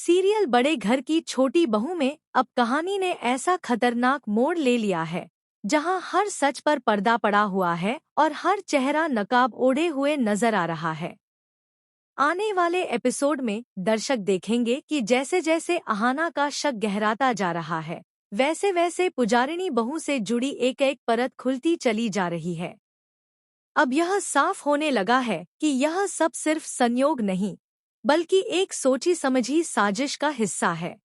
Serial बड़े घर की छोटी बहू में अब कहानी ने ऐसा खतरनाक मोड़ ले लिया है जहां हर सच पर पर्दा पड़ा हुआ है और हर चेहरा नकाब ओढ़े हुए नजर आ रहा है। आने वाले एपिसोड में दर्शक देखेंगे कि जैसे जैसे अहाना का शक गहराता जा रहा है, वैसे वैसे पुजारिनी बहू से जुड़ी एक एक परत खुलती चली जा रही है। अब यह साफ होने लगा है कि यह सब सिर्फ संयोग नहीं, बल्कि एक सोची समझी साजिश का हिस्सा है।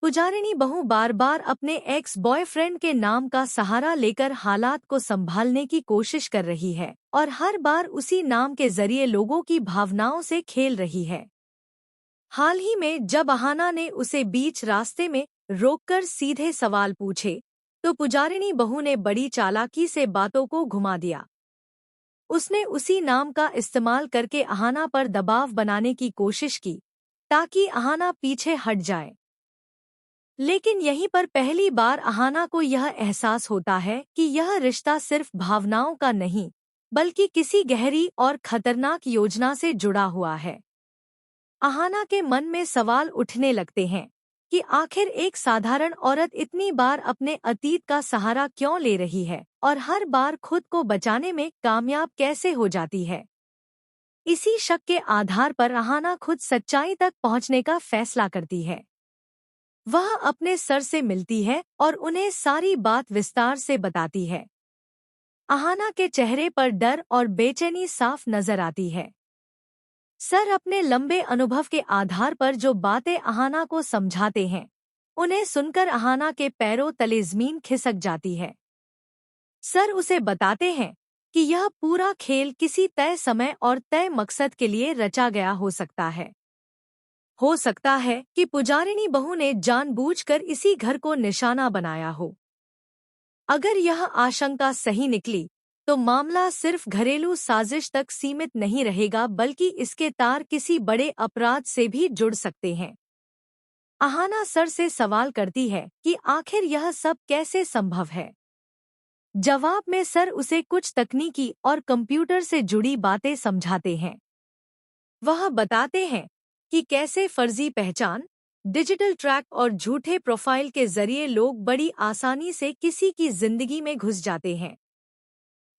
पुजारिनी बहू बार बार अपने एक्स बॉयफ्रेंड के नाम का सहारा लेकर हालात को संभालने की कोशिश कर रही है और हर बार उसी नाम के जरिए लोगों की भावनाओं से खेल रही है। हाल ही में जब अहाना ने उसे बीच रास्ते में रोककर सीधे सवाल पूछे, तो पुजारिनी बहू ने बड़ी चालाकी से बातों को घुमा दिया। उसने उसी नाम का इस्तेमाल करके अहाना पर दबाव बनाने की कोशिश की ताकि अहाना पीछे हट जाए। लेकिन यहीं पर पहली बार अहाना को यह एहसास होता है कि यह रिश्ता सिर्फ भावनाओं का नहीं, बल्कि किसी गहरी और खतरनाक योजना से जुड़ा हुआ है। अहाना के मन में सवाल उठने लगते हैं कि आखिर एक साधारण औरत इतनी बार अपने अतीत का सहारा क्यों ले रही है और हर बार खुद को बचाने में कामयाब कैसे हो जाती है। इसी शक के आधार पर अहाना खुद सच्चाई तक पहुंचने का फैसला करती है। वह अपने सर से मिलती है और उन्हें सारी बात विस्तार से बताती है। अहाना के चेहरे पर डर और बेचैनी साफ नजर आती है। सर अपने लंबे अनुभव के आधार पर जो बातें अहाना को समझाते हैं, उन्हें सुनकर अहाना के पैरों तले जमीन खिसक जाती है। सर उसे बताते हैं कि यह पूरा खेल किसी तय समय और तय मकसद के लिए रचा गया हो सकता है। हो सकता है कि पुजारिनी बहू ने जानबूझकर इसी घर को निशाना बनाया हो। अगर यह आशंका सही निकली, तो मामला सिर्फ घरेलू साजिश तक सीमित नहीं रहेगा, बल्कि इसके तार किसी बड़े अपराध से भी जुड़ सकते हैं। अहाना सर से सवाल करती है कि आखिर यह सब कैसे संभव है। जवाब में सर उसे कुछ तकनीकी और कंप्यूटर से जुड़ी बातें समझाते हैं। वह बताते हैं कि कैसे फर्जी पहचान, डिजिटल ट्रैक और झूठे प्रोफाइल के जरिए लोग बड़ी आसानी से किसी की जिंदगी में घुस जाते हैं।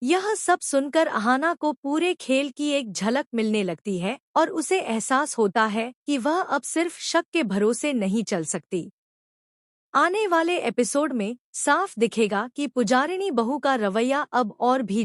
यह सब सुनकर अहाना को पूरे खेल की एक झलक मिलने लगती है और उसे एहसास होता है कि वह अब सिर्फ शक के भरोसे नहीं चल सकती। आने वाले एपिसोड में साफ दिखेगा कि पुजारिनी बहू का रवैया अब और भी